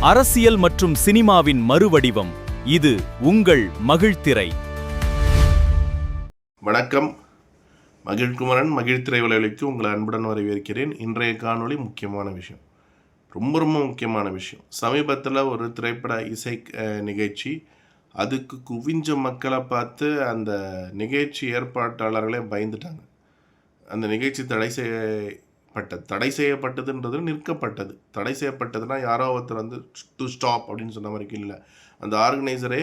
அரசியல் மற்றும் சினிமாவின் மறுவடிவம். இது உங்கள் மகிழ்த்திரை. வணக்கம். மகிழ்குமரன் மகிழ்த்திரை வலையொலிக்கு உங்களை அன்புடன் வரவேற்கிறேன். இன்றைய காணொளி முக்கியமான விஷயம், ரொம்ப முக்கியமான விஷயம். சமீபத்தில் ஒரு திரைப்பட இசை நிகழ்ச்சி, அதுக்கு குவிஞ்ச மக்களை பார்த்து அந்த நிகழ்ச்சி ஏற்பாட்டாளர்களே பயந்துட்டாங்க. அந்த நிகழ்ச்சி தடை செய்யப்பட்டதுன்றது நிற்கப்பட்டது. தடை செய்யப்பட்டதுன்னா யாரோ ஒருத்தர் வந்து டு ஸ்டாப் அப்படின்னு சொன்ன மாதிரி இல்லை. அந்த ஆர்கனைசரே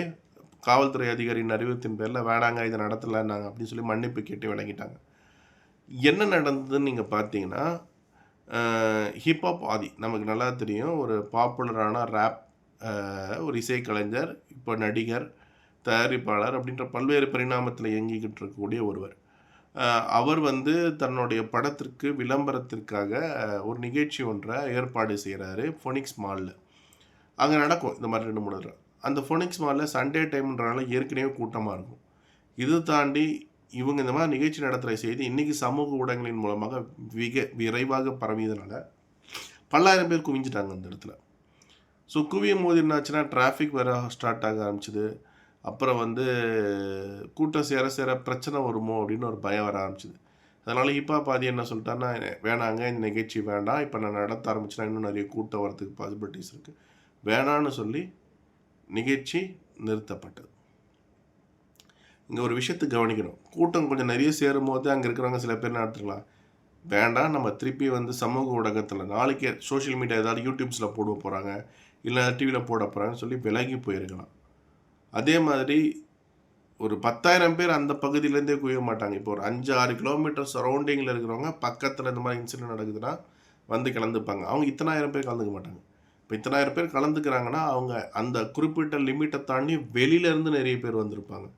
காவல்துறை அதிகாரியின் அறிவுறுத்தின் பேரில் வேணாங்க இதை நடத்தலைன்னாங்க அப்படின்னு சொல்லி மன்னிப்பு கேட்டு விளங்கிட்டாங்க. என்ன நடந்ததுன்னு நீங்கள் பார்த்தீங்கன்னா, ஹிப்ஹாப் ஆதி நமக்கு நல்லா தெரியும், ஒரு பாப்புலரான ரேப் ஒரு இசைக்கலைஞர், இப்போ நடிகர், தயாரிப்பாளர் அப்படின்ற பல்வேறு பரிணாமத்தில் இயங்கிக்கிட்டு இருக்கக்கூடிய ஒருவர். அவர் வந்து தன்னுடைய படத்திற்கு விளம்பரத்திற்காக ஒரு நிகழ்ச்சி ஒன்றை ஏற்பாடு செய்கிறாரு ஃபோனிக்ஸ் மாலில். அங்கே நடக்கும் இந்த மாதிரி 2-3 தடவை. அந்த ஃபோனிக்ஸ் மாலில் சண்டே டைம்ன்றனால ஏற்கனவே கூட்டமாக இருக்கும். இது தாண்டி இவங்க இந்த மாதிரி நிகழ்ச்சி நடத்துகிற செய்தி இன்றைக்கி சமூக ஊடகங்களின் மூலமாக விரைவாக பரவியதுனால பல்லாயிரம் பேர் குவிஞ்சிட்டாங்க அந்த இடத்துல. ஸோ குவியும் போது என்னாச்சுன்னா டிராஃபிக் வர ஸ்டார்ட் ஆக ஆரம்பிச்சிது. அப்புறம் வந்து கூட்டம் சேர பிரச்சனை வருமோ அப்படின்னு ஒரு பயம் வர ஆரம்பிச்சிது. அதனால் ஹிப்ஹாப் ஆதி என்ன சொல்லிட்டாருன்னா, வேணாங்க இந்த நிகழ்ச்சி வேண்டாம், இப்போ நான் நடத்த ஆரம்பிச்சுன்னா இன்னும் நிறைய கூட்டம் வரதுக்கு பாசிபிலிட்டிஸ் இருக்குது, வேணான்னு சொல்லி நிகழ்ச்சி நிறுத்தப்பட்டது. இங்கே ஒரு விஷயத்தை கவனிக்கணும். கூட்டம் கொஞ்சம் நிறைய சேரும் போது அங்கே இருக்கிறவங்க சில பேர் நடத்துக்கலாம், வேண்டாம் நம்ம திருப்பி வந்து சமூக ஊடகத்தில் நாளைக்கே சோஷியல் மீடியா ஏதாவது யூடியூப்ஸில் போட போகிறாங்க, இல்லை டிவியில் போட போகிறாங்கன்னு சொல்லி விலகி போயிருக்கலாம். அதே மாதிரி ஒரு 10,000 பேர் அந்த பகுதியிலேருந்தே குவிய மாட்டாங்க. இப்போ ஒரு 5-6 கிலோமீட்டர் சரௌண்டிங்கில் இருக்கிறவங்க பக்கத்தில் இந்த மாதிரி இன்சிடென்ட் நடக்குதுன்னா வந்து கலந்துப்பாங்க. அவங்க இத்தனாயிரம் பேர் கலந்துக்க மாட்டாங்க. இப்போ இத்தனாயிரம் பேர் கலந்துக்கிறாங்கன்னா அவங்க அந்த குறிப்பிட்ட லிமிட்டை தாண்டி வெளியிலேருந்து நிறைய பேர் வந்திருப்பாங்க.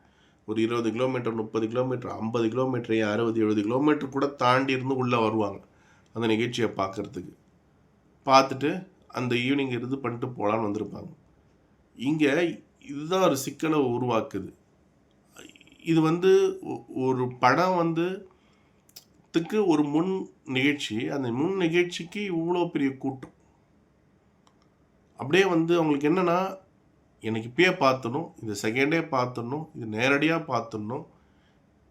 ஒரு 20 கிலோமீட்டர், 30 கிலோமீட்டர், 50 கிலோமீட்டர், 60-70 கிலோமீட்டர் கூட தாண்டி இருந்து உள்ளே வருவாங்க அந்த நிகழ்ச்சியை பார்க்குறதுக்கு. பார்த்துட்டு அந்த ஈவினிங் இது பண்ணிட்டு போகலான்னு வந்திருப்பாங்க. இங்கே இதுதான் ஒரு சிக்கலை உருவாக்குது. இது வந்து ஒரு படம் வந்து ஒரு முன் நிகழ்ச்சி, அந்த முன் நிகழ்ச்சிக்கு இவ்வளோ பெரிய கூட்டம். அப்படியே வந்து அவங்களுக்கு என்னென்னா, எனக்கு இப்பயே பார்த்துடணும், இந்த செகண்டே பார்த்துடணும், இது நேரடியாக பார்த்துடணும்.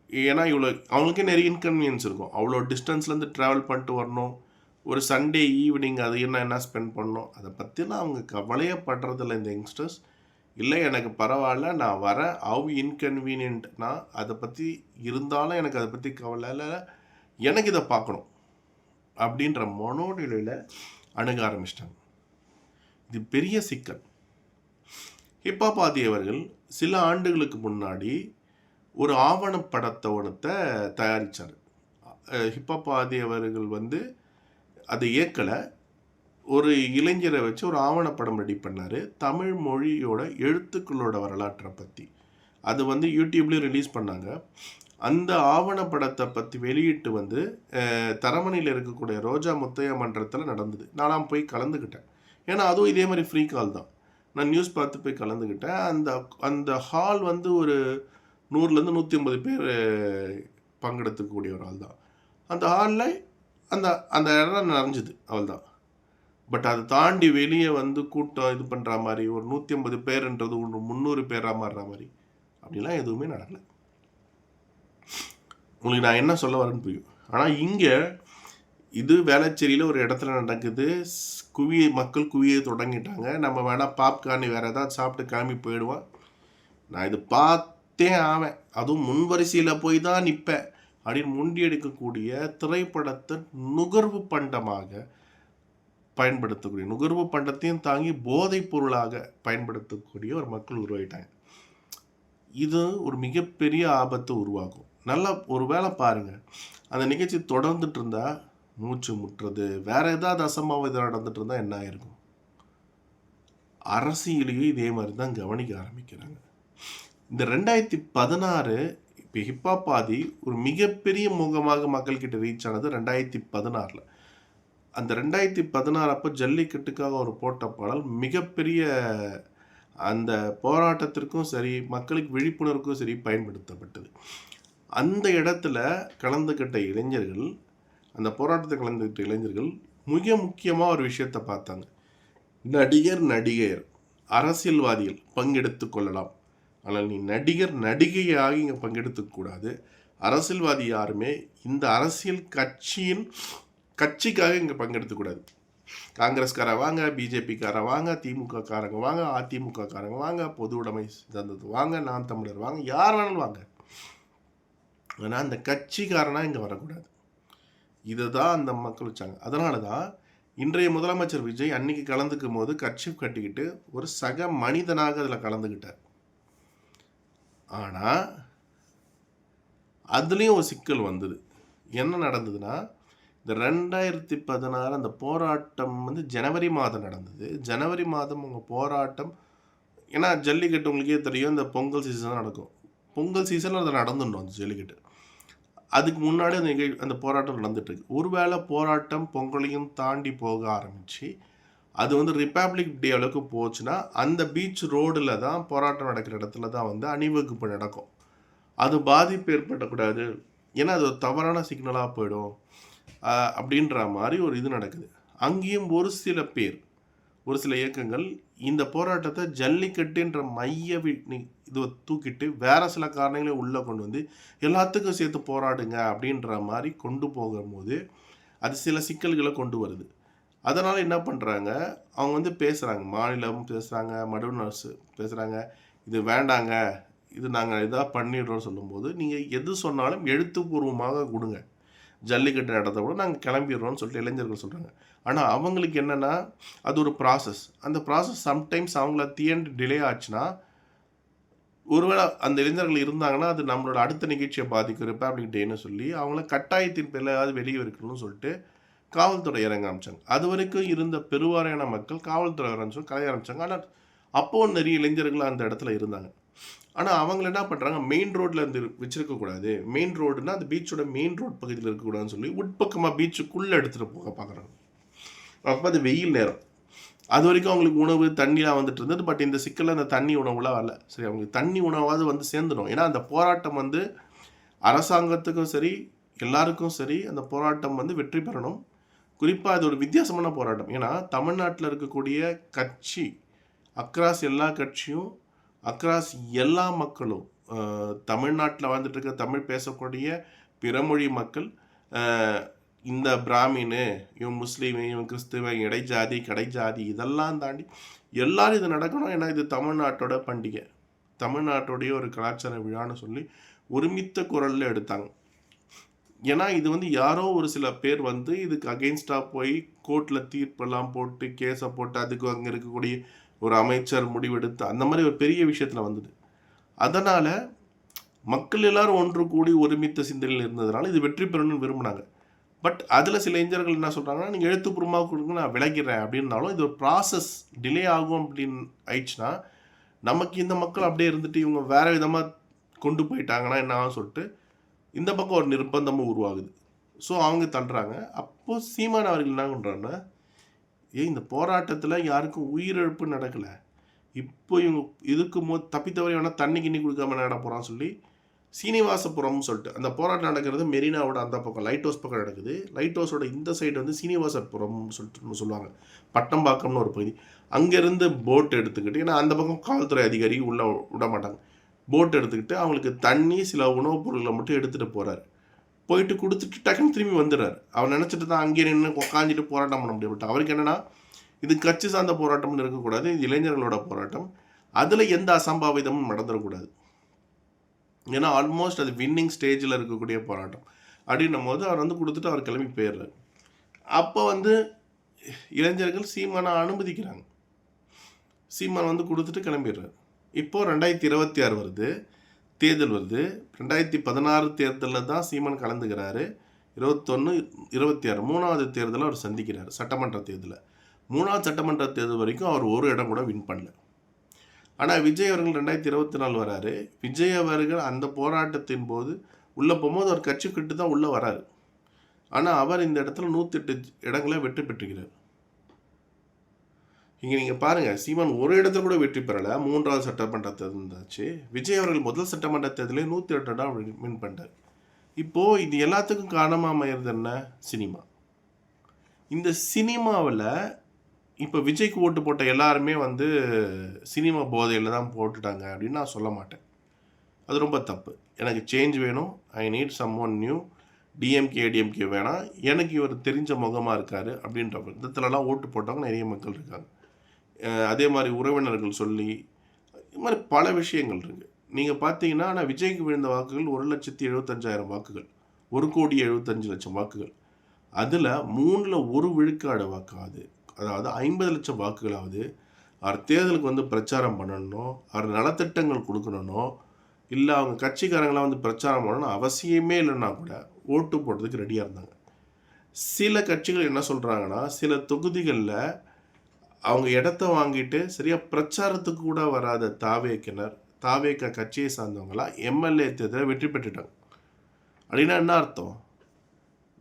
ஏன்னா இவ்வளோ அவங்களுக்கே நிறைய இன்கன்வீனியன்ஸ் இருக்கும். அவ்வளோ டிஸ்டன்ஸ்லேருந்து ட்ராவல் பண்ணிட்டு வரணும், ஒரு சண்டே ஈவினிங் அது என்ன ஸ்பெண்ட் பண்ணணும், அதை பற்றிலாம் அவங்க கவலையே படுறதில்ல இந்த யங்ஸ்டர்ஸ். இல்லை எனக்கு பரவாயில்ல, நான் வரேன், ஹவ் இன்கன்வீனியன்ட், நான் அதை பற்றி இருந்தாலும் எனக்கு அதை பற்றி கவலை இல்லை, எனக்கு இதை பார்க்கணும் அப்படின்ற மனோநிலையில் அணுக ஆரம்பிச்சிட்டாங்க. இது பெரிய சிக்கல். ஹிப்ஹாப் ஆதி அவர்கள் சில ஆண்டுகளுக்கு முன்னாடி ஒரு ஆவணப்படத்தை தயாரித்தார். ஹிப்ஹாப் ஆதி அவர்கள் வந்து அதை இயக்கலை, ஒரு இளைஞரை வச்சு ஒரு ஆவணப்படம் ரெடி பண்ணார், தமிழ் மொழியோட எழுத்துக்களோட வரலாற்றை பற்றி. அது வந்து யூடியூப்லேயும் ரிலீஸ் பண்ணாங்க. அந்த ஆவணப்படத்தை பற்றி வெளியிட்டு வந்து தரமணியில் இருக்கக்கூடிய ரோஜா முத்தையா மன்றத்தில் நடந்தது. நான் போய் கலந்துக்கிட்டேன். ஏன்னா அதுவும் இதே மாதிரி ஃப்ரீ கால் தான். நான் நியூஸ் பார்த்து போய் கலந்துக்கிட்டேன். அந்த ஹால் வந்து ஒரு 100-150 பேர் பங்கெடுத்துக்கூடிய ஒரு ஆள் தான். அந்த ஹாலில் அந்த இடம் நிறைஞ்சுது, அவள் தான். பட் அதை தாண்டி வெளியே வந்து கூட்டம் இது பண்ணுற மாதிரி ஒரு 150 பேருன்றது ஒன்று 300 பேராக மாறுற மாதிரி அப்படிலாம் எதுவுமே நடக்கலை. உங்களுக்கு நான் என்ன சொல்ல வரேன்னு புரியும். ஆனால் இங்கே இது வேளச்சேரியில் ஒரு இடத்துல நடக்குது. மக்கள் குவிய தொடங்கிட்டாங்க. நம்ம வேணால் பாப்கார்ன் வேறு ஏதாவது சாப்பிட்டு கிளம்பி போயிடுவோம். நான் இது பார்த்தே ஆவேன், அதுவும் முன்வரிசையில் போய் தான் நிற்பேன் அப்படின்னு முண்டி எடுக்கக்கூடிய திரைப்படத்தை நுகர்வு பண்டமாக பயன்படுத்தக்கூடிய, நுகர்வு பண்டத்தையும் தாங்கி போதைப் பொருளாக பயன்படுத்தக்கூடிய ஒரு மக்கள் உருவாயிட்டாங்க. இது ஒரு மிகப்பெரிய ஆபத்தை உருவாகும். நல்லா ஒரு வேளை பாருங்கள், அந்த நிகழ்ச்சி தொடர்ந்துட்டு இருந்தால் மூச்சு முட்டுறது, வேற ஏதாவது அசம்பாவிதம் நடந்துட்டு இருந்தால் என்ன ஆயிருக்கும்? அரசியலையும் இதே மாதிரி தான் கவனிக்க ஆரம்பிக்கிறாங்க. இந்த 2016 இப்போ ஹிப்ஹாப் ஆதி ஒரு மிகப்பெரிய முகமாக மக்கள்கிட்ட ரீச் ஆனது 2016. அந்த 2016 அப்போ ஜல்லிக்கட்டுக்காக ஒரு போட்ட பாடல் மிகப்பெரிய அந்த போராட்டத்திற்கும் சரி, மக்களுக்கு விழிப்புணர்வுக்கும் சரி பயன்படுத்தப்பட்டது. அந்த இடத்துல கலந்துக்கிட்ட இளைஞர்கள், அந்த போராட்டத்தை கலந்துக்கிட்ட இளைஞர்கள் மிக முக்கியமாக ஒரு விஷயத்தை பார்த்தாங்க. நடிகர் நடிகையர் அரசியல்வாதிகள் பங்கெடுத்து கொள்ளலாம். ஆனால் நீ நடிகர் நடிகையாக இங்கே பங்கெடுத்துக்கூடாது. அரசியல்வாதி யாருமே இந்த அரசியல் கட்சிக்காக இங்கே பங்கெடுத்துக்கூடாது. காங்கிரஸ்கார வாங்க, பிஜேபிக்கார வாங்க, திமுக காரங்க வாங்க, அதிமுக காரங்க வாங்க, பொது உடைமை தந்தது வாங்க, நாம் தமிழர் வாங்க, யார் வேணாலும் வாங்க. ஆனால் அந்த கட்சிக்காரனா இங்கே வரக்கூடாது. இதை தான் அந்த மக்கள் வச்சாங்க. அதனால தான் இன்றைய முதலமைச்சர் விஜய் அன்னைக்கு கலந்துக்கும் போது கட்சி கட்டிக்கிட்டு ஒரு சக மனிதனாக அதில் கலந்துக்கிட்டார். ஆனால் அதுலேயும் ஒரு சிக்கல் வந்தது. என்ன நடந்ததுன்னா, இந்த 2016 அந்த போராட்டம் வந்து ஜனவரி மாதம் நடந்தது. ஜனவரி மாதம் உங்கள் போராட்டம், ஏன்னா ஜல்லிக்கட்டு உங்களுக்கே தெரியும், இந்த பொங்கல் சீசன் நடக்கும். பொங்கல் சீசனில் அதை நடந்துடணும் அந்த ஜல்லிக்கட்டு. அதுக்கு முன்னாடி அந்த போராட்டம் நடந்துட்டுருக்கு. ஒருவேளை போராட்டம் பொங்கலையும் தாண்டி போக ஆரம்பித்து அது வந்து ரிப்பப்ளிக் டே அளவுக்கு போச்சுன்னா அந்த பீச் ரோடில் தான் போராட்டம் நடக்கிற இடத்துல தான் வந்து அணிவகுப்பு நடக்கும். அது பாதிப்பு ஏற்படக்கூடாது, ஏன்னா அது ஒரு தவறான சிக்னலாக போயிடும் அப்படின்ற மாதிரி ஒரு இது நடக்குது. அங்கேயும் ஒரு சில பேர், ஒரு சில இயக்கங்கள் இந்த போராட்டத்தை ஜல்லிக்கட்டுன்ற மைய இது தூக்கிட்டு வேறு சில காரணங்களை உள்ளே கொண்டு வந்து எல்லாத்துக்கும் சேர்த்து போராடுங்க அப்படின்ற மாதிரி கொண்டு போகும்போது அது சில சிக்கல்களை கொண்டு வருது. அதனால் என்ன பண்ணுறாங்க, அவங்க வந்து பேசுகிறாங்க, மாநிலம் பேசுகிறாங்க, மடுவன் அரசு பேசுகிறாங்க, இது வேண்டாங்க, இது நாங்கள் இதாக பண்ணிடுறோம்னு சொல்லும்போது நீங்கள் எது சொன்னாலும் எழுத்துப்பூர்வமாக கொடுங்க, ஜல்லிக்கட்டு நடத்த கூட நாங்கள் கிளம்பிடுறோம்னு சொல்லிட்டு இளைஞர்கள் சொல்கிறாங்க. ஆனால் அவங்களுக்கு என்னென்னா அது ஒரு ப்ராசஸ். அந்த ப்ராசஸ் சம்டைம்ஸ் அவங்கள டிலே ஆச்சுன்னா, ஒருவேளை அந்த இளைஞர்கள் இருந்தாங்கன்னா அது நம்மளோட அடுத்த நிகழ்ச்சியை பாதிக்கும், ரிப்பப்ளிக் டேன்னு சொல்லி அவங்கள கட்டாயத்தின் பேரில் ஏதாவது வெளியே இருக்கணும்னு சொல்லிட்டு காவல்துறை இறங்க ஆரம்பித்தாங்க. அது வரைக்கும் இருந்த பெருவாரியான மக்கள் காவல்துறை கலைய ஆரம்பித்தாங்க. ஆனால் அப்போது நிறைய இளைஞர்கள் அந்த இடத்துல இருந்தாங்க. ஆனால் அவங்க என்ன பண்ணுறாங்க, மெயின் ரோட்டில் இருந்து வச்சுருக்கக்கூடாது, மெயின் ரோடுனா அந்த பீச்சோட மெயின் ரோட் பகுதியில் இருக்கக்கூடாதுன்னு சொல்லி உட்பக்கமாக பீச்சுக்குள்ளே எடுத்துகிட்டு போக பார்க்குறாங்க. அப்போ அது வெயில் நேரம், அது வரைக்கும் அவங்களுக்கு உணவு தண்ணிலாம் வந்துட்டு இருந்தது. பட் இந்த சிக்கலில் அந்த தண்ணி உணவுலாம் வரல. சரி, அவங்களுக்கு தண்ணி உணவாவது வந்து சேர்ந்துடும். ஏன்னா அந்த போராட்டம் வந்து அரசாங்கத்துக்கும் சரி எல்லாருக்கும் சரி அந்த போராட்டம் வந்து வெற்றி பெறணும். குறிப்பாக அது ஒரு வித்தியாசமான போராட்டம். ஏன்னா தமிழ்நாட்டில் இருக்கக்கூடிய கட்சி அக்ராஸ் எல்லா கட்சியும், அக்ராஸ் எல்லா மக்களும், தமிழ்நாட்டில் வாழ்ந்துட்டு இருக்க தமிழ் பேசக்கூடிய பிறமொழி மக்கள், இந்த பிராமினு, இவன் முஸ்லீமு, இவன் கிறிஸ்துவன், இடைஜாதி கடைஜாதி இதெல்லாம் தாண்டி எல்லாரும் இது நடக்கணும். ஏன்னா இது தமிழ்நாட்டோட பண்டிகை, தமிழ்நாட்டுடைய ஒரு கலாச்சார விழான்னு சொல்லி ஒருமித்த குரலில் எடுத்தாங்க. ஏன்னா இது வந்து யாரோ ஒரு சில பேர் வந்து இதுக்கு அகெயின்ஸ்டாக போய் கோர்ட்டில் தீர்ப்பெல்லாம் போட்டு கேஸை போட்டு அதுக்கு அங்கே இருக்கக்கூடிய ஒரு அமைச்சர் முடிவெடுத்து அந்த மாதிரி ஒரு பெரிய விஷயத்தில் வந்தது. அதனால் மக்கள் எல்லாரும் ஒன்று கூடி ஒருமித்த சிந்தனையில் இருந்ததுனால இது வெற்றி பெறணும்னு விரும்பினாங்க. பட் அதில் சில இளைஞர்கள் என்ன சொல்கிறாங்கன்னா, நீங்கள் எழுத்துப்பூர்வமாக கொடுங்க, நான் விளக்கிறேன் அப்படின்னாலும் இது ஒரு ப்ராசஸ் டிலே ஆகும் அப்படின்னு ஆயிடுச்சுன்னா நமக்கு இந்த மக்கள் அப்படியே இருந்துட்டு இவங்க வேறு விதமாக கொண்டு போயிட்டாங்கன்னா என்ன ஆகும் சொல்லிட்டு இந்த பக்கம் ஒரு நிர்பந்தமும் உருவாகுது. ஸோ அவங்க தள்ளுறாங்க. அப்போது சீமான் அவர்கள் என்ன பண்ணுறாங்கன்னா, இந்த போராட்டத்தில் யாருக்கும் உயிரிழப்பு நடக்கலை, இப்போ இவங்க இதுக்கு தப்பித்தவரை வேணால் தண்ணி கிண்ணி கொடுக்காம நட போகிறான்னு சொல்லி சீனிவாசபுரம்னு சொல்லிட்டு அந்த போராட்டம் நடக்கிறது மெரினாவோட அந்த பக்கம் லைட் ஹவுஸ் பக்கம் நடக்குது. லைட் ஹவுஸோட இந்த சைடு வந்து சீனிவாசபுரம்னு சொல்லிட்டு சொல்லுவாங்க, பட்டம்பாக்கம்னு ஒரு பகுதி. அங்கேருந்து போட் எடுத்துக்கிட்டு, ஏன்னா அந்த பக்கம் காவல்துறை அதிகாரி உள்ளே விட மாட்டாங்க, போட் எடுத்துக்கிட்டு அவங்களுக்கு தண்ணி சில உணவுப் பொருட்களை மட்டும் எடுத்துகிட்டு போகிறாரு. போயிட்டு கொடுத்துட்டு டக்குன்னு திரும்பி வந்துடுறாரு. அவர் நினச்சிட்டு தான் அங்கே நின்று உட்காந்துட்டு போராட்டம் பண்ண முடியும். அவருக்கு என்னென்னா, இது கட்சி சார்ந்த போராட்டம்னு இருக்கக்கூடாது, இது இளைஞர்களோட போராட்டம், அதில் எந்த அசம்பாவிதமும் நடந்துடக்கூடாது. ஏன்னா ஆல்மோஸ்ட் அது வின்னிங் ஸ்டேஜில் இருக்கக்கூடிய போராட்டம் அப்படின்னும் போது அவர் வந்து கொடுத்துட்டு அவர் கிளம்பி போயிடுறாரு. அப்போ வந்து இளைஞர்கள் சீமானை அனுமதிக்கிறாங்க, சீமான் வந்து கொடுத்துட்டு கிளம்பிடுறாரு. இப்போது 2026 வருது, தேர்தல் வருது. 2016 தேர்தலில் தான் சீமான் கலந்துக்கிறாரு. 21, 26 மூணாவது தேர்தலை அவர் சந்திக்கிறார், சட்டமன்ற தேர்தலில். மூணாவது சட்டமன்ற தேர்தல் வரைக்கும் அவர் ஒரு இடம் கூட வின் பண்ணல. ஆனால் விஜய் அவர்கள் 2024 வராரு. விஜய் அவர்கள் அந்த போராட்டத்தின் போது உள்ளே போகும்போது அவர் கட்சி கிட்டு தான் உள்ளே வராரு. ஆனால் அவர் இந்த இடத்துல 108 இடங்களை வெற்றி பெற்றுக்கிறார். இங்கே நீங்கள் பாருங்கள், சீமான் ஒரு இடத்துல கூட வெற்றி பெறலை. மூன்றாவது சட்டமன்ற தேர்தல் இருந்தாச்சு. விஜய் அவர்கள் முதல் சட்டமன்ற தேர்தலே 108 இடம் வின் பண்ணிட்டார். இப்போது இது எல்லாத்துக்கும் காரணமாக அமையிறது என்ன? சினிமா. இந்த சினிமாவில் இப்போ விஜய்க்கு ஓட்டு போட்ட எல்லாருமே வந்து சினிமா போதையில் தான் போட்டுட்டாங்க அப்படின்னு நான் சொல்ல மாட்டேன். அது ரொம்ப தப்பு. எனக்கு சேஞ்ச் வேணும். I need someone new. DMK ADMK வேணாம். எனக்கு இவர் தெரிஞ்ச முகமாக இருக்கார் அப்படின்ற விதத்துலலாம் ஓட்டு போட்டவங்க நிறைய மக்கள் இருக்காங்க. அதே மாதிரி உறவினர்கள் சொல்லி இது மாதிரி பல விஷயங்கள் இருக்குது. நீங்கள் பார்த்தீங்கன்னா ஆனால் விஜய்க்கு விழுந்த வாக்குகள் 1,75,000 வாக்குகள், 1,75,00,000 வாக்குகள். அதில் 1 விழுக்காடு வாக்காவது, அதாவது 50 லட்சம் வாக்குகளாவது அவர் தேர்தலுக்கு வந்து பிரச்சாரம் பண்ணணும், அவர் நலத்திட்டங்கள் கொடுக்கணும்னோ, இல்லை அவங்க கட்சிக்காரங்களாம் வந்து பிரச்சாரம் பண்ணணும் அவசியமே இல்லைன்னா கூட ஓட்டு போடுறதுக்கு ரெடியாக இருந்தாங்க. சில கட்சிகள் என்ன சொல்கிறாங்கன்னா, சில தொகுதிகளில் அவங்க இடத்த வாங்கிட்டு சரியாக பிரச்சாரத்துக்கு கூட வராத தாவேக கட்சியை சார்ந்தவங்களாம் எம்எல்ஏ தேர்தலில் வெற்றி பெற்றுட்டாங்க. அப்படின்னா என்ன அர்த்தம்?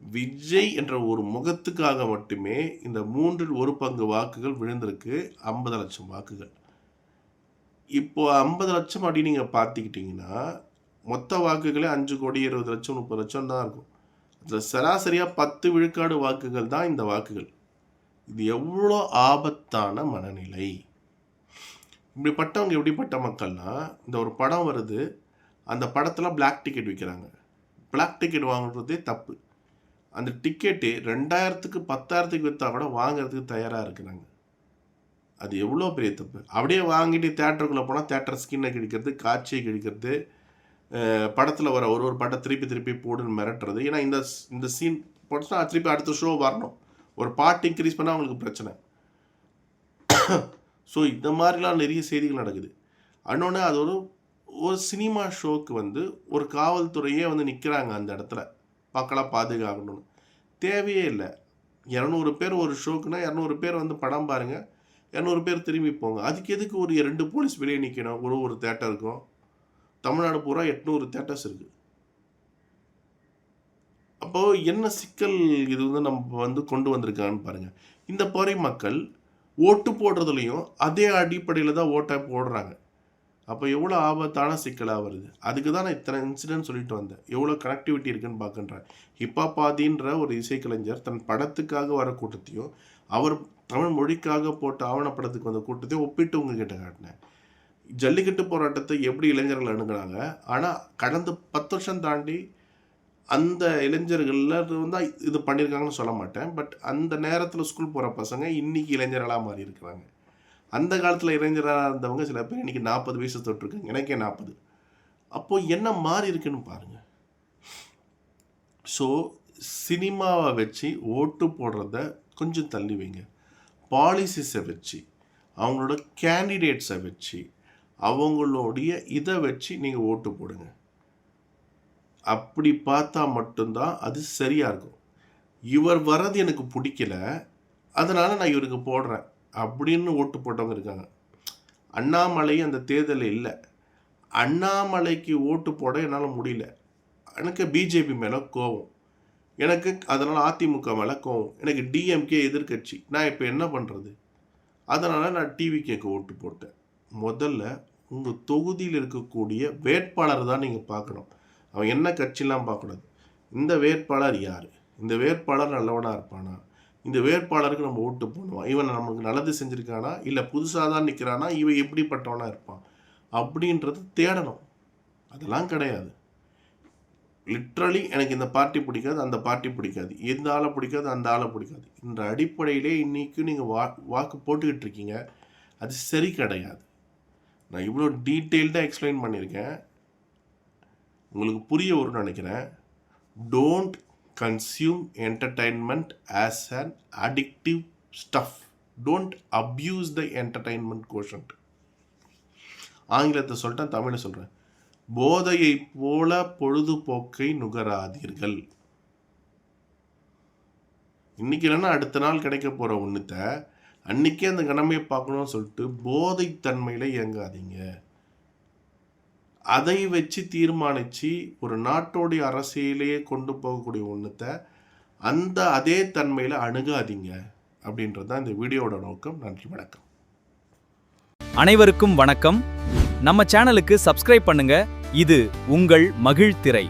விஜய் என்ற ஒரு முகத்துக்காக மட்டுமே இந்த 1/3 வாக்குகள் விழுந்திருக்கு. 50 லட்சம் வாக்குகள். இப்போ 50 லட்சம் அப்படி நீங்கள் பார்த்துக்கிட்டிங்கன்னா மொத்த வாக்குகளே 5 கோடி 20 லட்சம் 30 லட்சம் தான் இருக்கும். அதில் சராசரியாக 10 விழுக்காடு வாக்குகள் தான் இந்த வாக்குகள். இது எவ்வளோ ஆபத்தான மனநிலை! இப்படிப்பட்டவங்க எப்படிப்பட்ட மக்கள்னா, இந்த ஒரு படம் வருது, அந்த படத்தில் பிளாக் டிக்கெட் விற்கிறாங்க. பிளாக் டிக்கெட் வாங்குறதே தப்பு. அந்த டிக்கெட்டு 2000க்கு 10,000க்கு விற்றா கூட வாங்குறதுக்கு தயாராக இருக்கிறாங்க. அது எவ்வளோ பெரிய தப்பு! அப்படியே வாங்கிட்டு தேட்டருக்குள்ளே போனால் தேட்டர் ஸ்கின்னை கிழிக்கிறது, காட்சியை கிழிக்கிறது, படத்தில் வர ஒரு படம் திருப்பி போடுன்னு மிரட்டுறது. ஏன்னா இந்த சீன் போட்டுனா திருப்பி அடுத்த ஷோ வரணும். ஒரு பார்ட் இன்க்ரீஸ் பண்ணால் அவங்களுக்கு பிரச்சனை. ஸோ இந்த மாதிரிலாம் நிறைய செய்திகள் நடக்குது. இன்னொன்று அது ஒரு சினிமா ஷோக்கு வந்து ஒரு காவல்துறையே வந்து நிற்கிறாங்க அந்த இடத்துல மக்களாக பாதுகாக்கணும்னு. தேவையே இல்லை. 200 பேர் ஒரு ஷோக்குன்னா 200 பேர் வந்து படம் பாருங்கள், 200 பேர் திரும்பி போங்க. அதுக்கு எதுக்கு ஒரு 2 போலீஸ் வெளியே நிற்கணும்? ஒரு தேட்டருக்கும். தமிழ்நாடு பூரா 800 தேட்டர்ஸ் இருக்குது. அப்போது என்ன சிக்கல் இது வந்து நம்ம வந்து கொண்டு வந்திருக்கான்னு பாருங்கள். இந்த பொறை மக்கள் ஓட்டு போடுறதுலையும் அதே அடிப்படையில் தான் ஓட்டை போடுறாங்க. அப்போ எவ்வளோ ஆபத்தான சிக்கலாக வருது. அதுக்கு தான் நான் இத்தனை இன்சிடென்ட் சொல்லிட்டு வந்தேன். எவ்வளோ கனெக்டிவிட்டி இருக்குன்னு பார்க்குறேன். ஹிப்பாபாதின்ற ஒரு இசைக்கலைஞர் தன் படத்துக்காக வர கூட்டத்தையும் அவர் தமிழ் மொழிக்காக போட்ட ஆவணப்படத்துக்கு வந்த கூட்டத்தையும் ஒப்பிட்டு உங்ககிட்ட காட்டினேன். ஜல்லிக்கட்டு போராட்டத்தை எப்படி இளைஞர்கள் அணுகுனாங்க, ஆனால் கடந்த 10 வருஷம் தாண்டி அந்த இளைஞர்களில் வந்து இது பண்ணியிருக்காங்கன்னு சொல்ல மாட்டேன். பட் அந்த நேரத்தில் ஸ்கூல் போகிற பசங்க இன்றைக்கி இளைஞர்களாக மாறி இருக்கிறாங்க. அந்த காலத்தில் இளைஞராக இருந்தவங்க சில பேர் இன்றைக்கி 40 வயசு தொட்டிருக்காங்க. எனக்கே 40. அப்போது என்ன மாறி இருக்குன்னு பாருங்கள். ஸோ சினிமாவை வச்சு ஓட்டு போடுறத கொஞ்சம் தள்ளி வைங்க. பாலிசிஸை வச்சு, அவங்களோட கேண்டிடேட்ஸை வச்சு, அவங்களுடைய இதை வச்சு நீங்கள் ஓட்டு போடுங்க. அப்படி பார்த்தா மட்டும்தான் அது சரியாக இருக்கும். இவர் வர்றது எனக்கு பிடிக்கல, அதனால் நான் இவருக்கு போடுறேன் அப்படின்னு ஓட்டு போட்டவங்க இருக்காங்க. அண்ணாமலை அந்த தேர்தலில் இல்லை. அண்ணாமலைக்கு ஓட்டு போட என்னால் முடியல. எனக்கு பிஜேபி மேலே கோவம், எனக்கு அதனால் அதிமுக மேலே கோவம், எனக்கு டிஎம்கே எதிர்கட்சி. நான் இப்போ என்ன பண்ணுறது? அதனால் நான் டிவிகேக்கு ஓட்டு போட்டேன். முதல்ல உங்கள் தொகுதியில் இருக்கக்கூடிய வேட்பாளர் தான் நீங்கள் பார்க்கணும். அவன் என்ன கட்சிலாம் பார்க்கக்கூடாது. இந்த வேட்பாளர் யார், இந்த வேட்பாளர் நல்லவனாக இருப்பானா, இந்த வேட்பாளருக்கு நம்ம ஓட்டு போடுவோம், இவன் நமக்கு நல்லது செஞ்சுருக்கானா, இல்லை புதுசாக தான் நிற்கிறானா, இவன் எப்படிப்பட்டவனாக இருப்பான் அப்படின்றது தேடணும். அதெல்லாம் கிடையாது. லிட்ரலி எனக்கு இந்த பார்ட்டி பிடிக்காது, அந்த பார்ட்டி பிடிக்காது, எந்த ஆளை பிடிக்காது, அந்த ஆளை பிடிக்காது என்ற அடிப்படையிலே இன்றைக்கும் நீங்கள் வாக்கு போட்டுக்கிட்டு இருக்கீங்க. அது சரி கிடையாது. நான் இவ்வளோ டீட்டெயில்டாக எக்ஸ்பிளைன் பண்ணியிருக்கேன். உங்களுக்கு புரிய வரும்னு நினைக்கிறேன். Don't consume entertainment as an addictive stuff. Don't abuse the entertainment quotient. ஆங்கிலத்தை சொல்லிட்டேன், தமிழை சொல்கிறேன். போதையை போல பொழுதுபோக்கை நுகராதீர்கள். இன்னைக்கு இல்லைன்னா அடுத்த நாள் கிடைக்க போகிற ஒன்றுத்த அன்றைக்கே அந்த கடமையை பார்க்கணும்னு சொல்லிட்டு போதைத்தன்மையில் இயங்காதீங்க. அதை வச்சு தீர்மானித்து ஒரு நாட்டோடைய அரசியலையே கொண்டு போகக்கூடிய ஒன்றுத்த அதே தன்மையில் அணுகாதீங்க அப்படின்றது தான் இந்த வீடியோவோட நோக்கம். நன்றி, வணக்கம். அனைவருக்கும் வணக்கம். நம்ம சேனலுக்கு சப்ஸ்கிரைப் பண்ணுங்க. இது உங்கள் மகிழ்திரை.